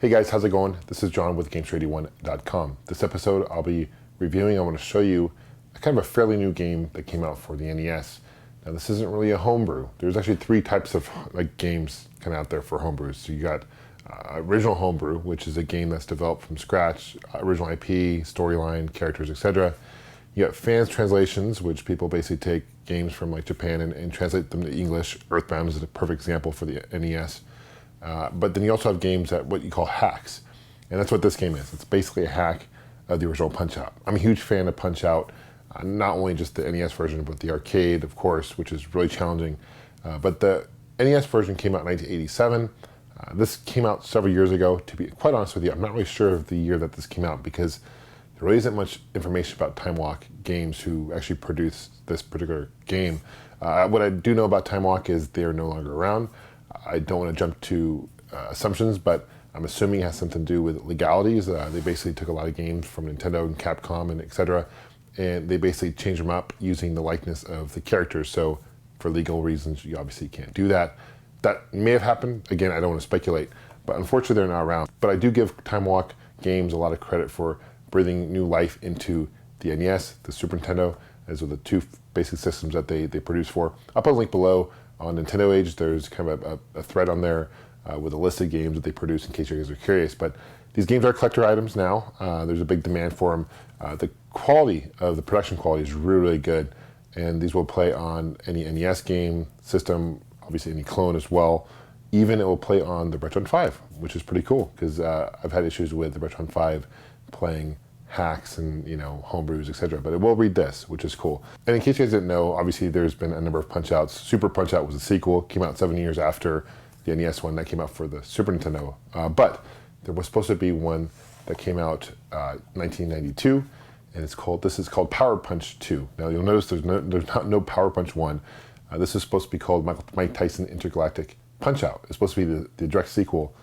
Hey guys, how's it going? This is John with Gamester81.com. This episode I'll be reviewing, I want to show you kind of a fairly new game that came out for the NES. Now this isn't really a homebrew. There's actually three types of games kind of out there for homebrews. So you got original homebrew, which is a game that's developed from scratch, original IP, storyline, characters, etc. You got fans translations, which people basically take games from like Japan and translate them to English. Earthbound is a perfect example for the NES. But then you also have games that what you call hacks. And that's what this game is. It's basically a hack of the original Punch-Out. I'm a huge fan of Punch-Out, not only just the NES version, but the arcade, of course, which is really challenging. But the NES version came out in 1987. This came out several years ago. To be quite honest with you, I'm not really sure of the year that this came out because there really isn't much information about Timewalk Games who actually produced this particular game. What I do know about Timewalk is they are no longer around. I don't want to jump to assumptions, but I'm assuming it has something to do with legalities. They basically took a lot of games from Nintendo and Capcom and etc. and they basically changed them up using the likeness of the characters. So for legal reasons, you obviously can't do that. That may have happened. Again, I don't want to speculate, but unfortunately they're not around. But I do give Timewalk Games a lot of credit for breathing new life into the NES, the Super Nintendo, as are the two basic systems that they produce for. I'll put a link below. On Nintendo Age, there's kind of a thread on there with a list of games that they produce in case you guys are curious. But these games are collector items now. There's a big demand for them. The quality of the production quality is really, really good. And these will play on any NES game system, obviously any clone as well. Even it will play on the Retron 5, which is pretty cool because I've had issues with the Retron 5 playing hacks and homebrews, etc. But it will read this, which is cool. And in case you guys didn't know, obviously there's been a number of Punch-Outs. Super Punch-Out was a sequel, came out 7 years after the NES one that came out for the Super Nintendo. But there was supposed to be one that came out 1992, and this is called Power Punch 2. Now you'll notice there's no Power Punch 1. This is supposed to be called Mike Tyson Intergalactic Punch-Out. It's supposed to be the direct sequel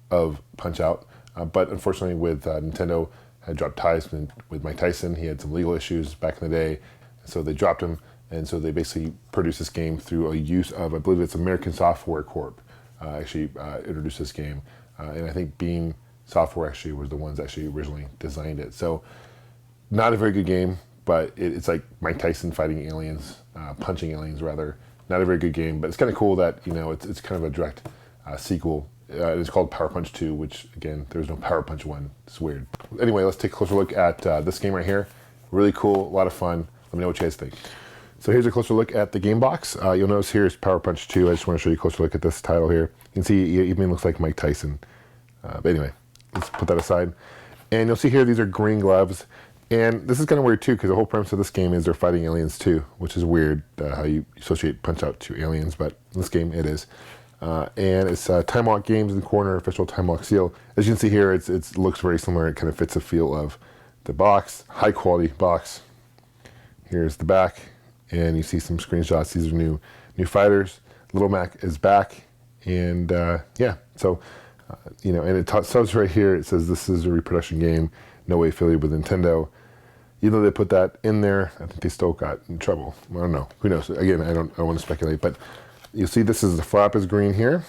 of Punch-Out, but unfortunately with Nintendo had dropped ties with Mike Tyson. He had some legal issues back in the day, so they dropped him, and so they basically produced this game through a use of, I believe it's American Software Corp. Actually introduced this game, and I think Beam Software actually was the ones that actually originally designed it. So not a very good game, but it's like Mike Tyson fighting aliens, punching aliens rather. Not a very good game, but it's kind of cool that it's kind of a direct sequel. It's called Power Punch 2, which again, there's no Power Punch 1. It's weird. Anyway, let's take a closer look at this game right here. Really cool, a lot of fun. Let me know what you guys think. So here's a closer look at the game box. You'll notice here is Power Punch 2. I just want to show you a closer look at this title here. You can see it even looks like Mike Tyson. But anyway, let's put that aside. And you'll see here these are green gloves. And this is kind of weird too, because the whole premise of this game is they're fighting aliens too, which is weird how you associate Punch-Out to aliens, but in this game it is. And it's Timewalk Games in the corner, official Timewalk seal. As you can see here, it looks very similar. It kind of fits the feel of the box, high quality box. Here's the back, and you see some screenshots. These are new fighters. Little Mac is back, and yeah. So and it says right here, it says this is a reproduction game, no way affiliated with Nintendo. Even though they put that in there, I think they still got in trouble. I don't know. Who knows? Again, I don't want to speculate, but. You'll see this is the flap is green here.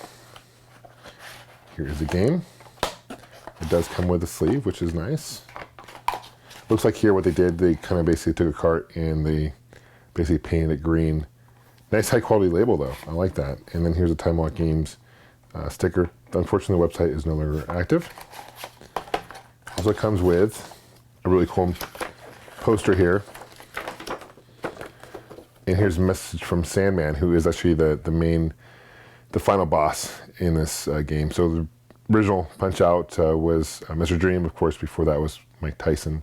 Here is the game. It does come with a sleeve, which is nice. Looks like here what they did, they kind of basically took a cart and they basically painted it green. Nice high quality label though, I like that. And then here's a Timewalk Games sticker. Unfortunately the website is no longer active. Also comes with a really cool poster here. And here's a message from Sandman, who is actually the final boss in this game. So the original Punch-Out was Mr. Dream, of course. Before that was Mike Tyson,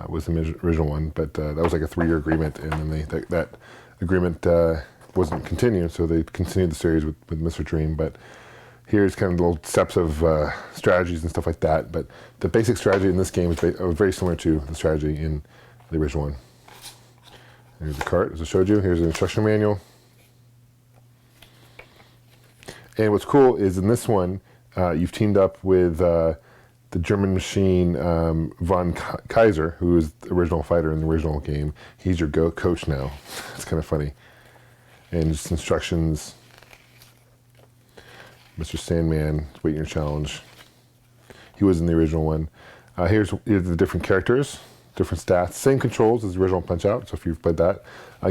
was the original one. But that was like a 3-year agreement, and then that agreement wasn't continued, so they continued the series with Mr. Dream. But here's kind of the little steps of strategies and stuff like that. But the basic strategy in this game is very similar to the strategy in the original one. Here's the cart, as I showed you. Here's the instruction manual. And what's cool is in this one, you've teamed up with the German machine von Kaiser, who is the original fighter in the original game. He's your coach now. It's kind of funny. And just instructions. Mr. Sandman, waiting your challenge. He was in the original one. Here's the different characters, different stats. Same controls as the original Punch-Out, so if you've played that.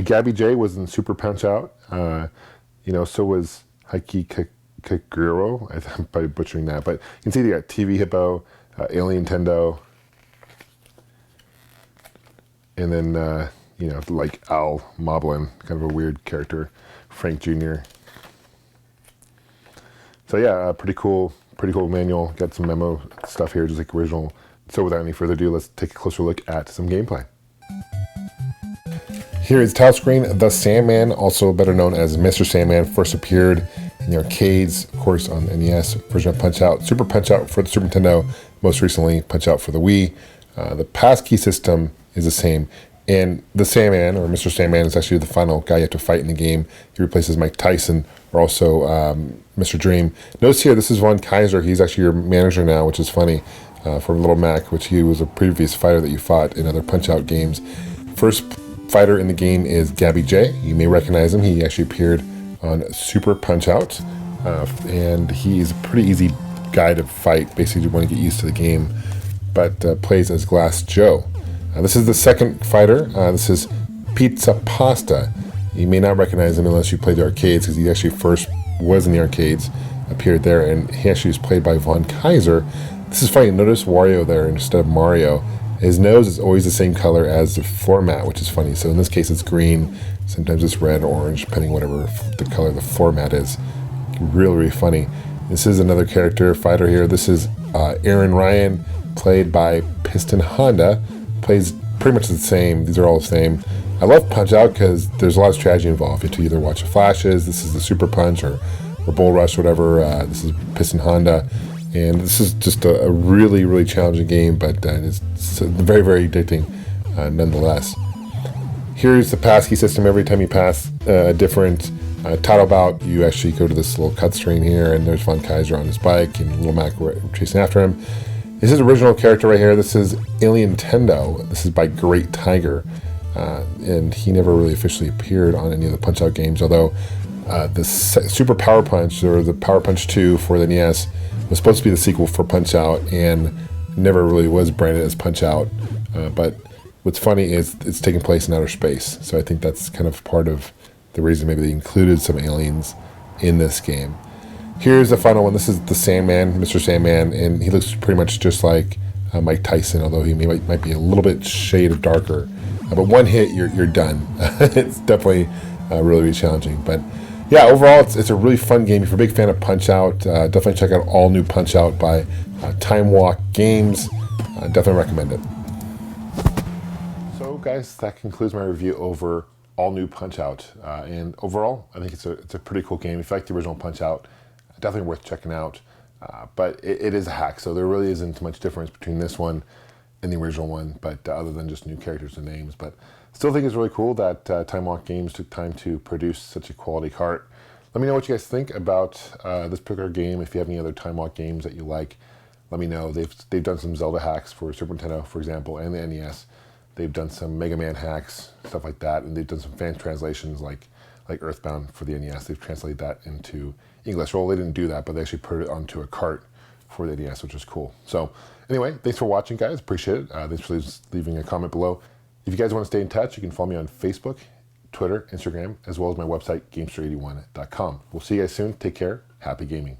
Gabby J was in Super Punch-Out. So was Heike Kaguro. I'm probably butchering that, but you can see they got TV Hippo, Alien Tendo, and then, like Al Moblin, kind of a weird character, Frank Jr. So yeah, pretty cool manual. Got some memo stuff here, just like original. So without any further ado, let's take a closer look at some gameplay. Here is title screen. The Sandman, also better known as Mr. Sandman, first appeared in the arcades, of course, on the NES version of Punch-Out, Super Punch-Out for the Super Nintendo, most recently Punch-Out for the Wii. The Passkey System is the same, and the Sandman, or Mr. Sandman, is actually the final guy you have to fight in the game. He replaces Mike Tyson, or also Mr. Dream. Notice here, this is Von Kaiser. He's actually your manager now, which is funny, from Little Mac, which he was a previous fighter that you fought in other Punch-Out games. First fighter in the game is Gabby J. You may recognize him. He actually appeared on Super Punch-Out, and he's a pretty easy guy to fight. Basically, you want to get used to the game, but plays as Glass Joe. This is the second fighter. This is Pizza Pasta. You may not recognize him unless you played the arcades, because he actually first was in the arcades, appeared there, and he actually was played by Von Kaiser. This is funny. Notice Wario there instead of Mario. His nose is always the same color as the floor mat, which is funny. So in this case, it's green. Sometimes it's red or orange, depending whatever the color the floor mat is. Really, really funny. This is another character fighter here. This is Aaron Ryan, played by Piston Honda. Plays pretty much the same. These are all the same. I love Punch-Out because there's a lot of strategy involved. You have to either watch the flashes. This is the Super Punch or Bull Rush, whatever. This is Piston Honda. And this is just a really, really challenging game, but it's very, very addicting nonetheless. Here's the Passkey System. Every time you pass a different title bout, you actually go to this little cut screen here, and there's Von Kaiser on his bike, and Little Mac chasing after him. This is the original character right here. This is Alien Tendo. This is by Great Tiger, and he never really officially appeared on any of the Punch-Out games, although the Super Power Punch, or the Power Punch 2 for the NES, was supposed to be the sequel for Punch-Out and never really was branded as Punch-Out. But what's funny is it's taking place in outer space, so I think that's kind of part of the reason maybe they included some aliens in this game. Here's the final one. This is the Sandman, Mr. Sandman, and he looks pretty much just like Mike Tyson, although he might be a little bit shade of darker. But one hit, you're done. It's definitely really, really challenging. But yeah, overall, it's a really fun game. If you're a big fan of Punch-Out, definitely check out all new Punch-Out by Timewalk Games. Definitely recommend it. So guys, that concludes my review over all new Punch-Out. And overall, I think it's a pretty cool game. If you like the original Punch-Out, definitely worth checking out. But it is a hack, so there really isn't much difference between this one and the original one, but other than just new characters and names. But still think it's really cool that Timewalk Games took time to produce such a quality cart. Let me know what you guys think about this particular game. If you have any other Timewalk games that you like, let me know. They've done some Zelda hacks for Super Nintendo, for example, and the NES. They've done some Mega Man hacks, stuff like that, and they've done some fan translations like Earthbound for the NES. They've translated that into English. Well, they didn't do that, but they actually put it onto a cart for the NES, which is cool. So anyway, thanks for watching, guys. Appreciate it. Thanks for leaving a comment below. If you guys want to stay in touch, you can follow me on Facebook, Twitter, Instagram, as well as my website, Gamester81.com. We'll see you guys soon. Take care. Happy gaming.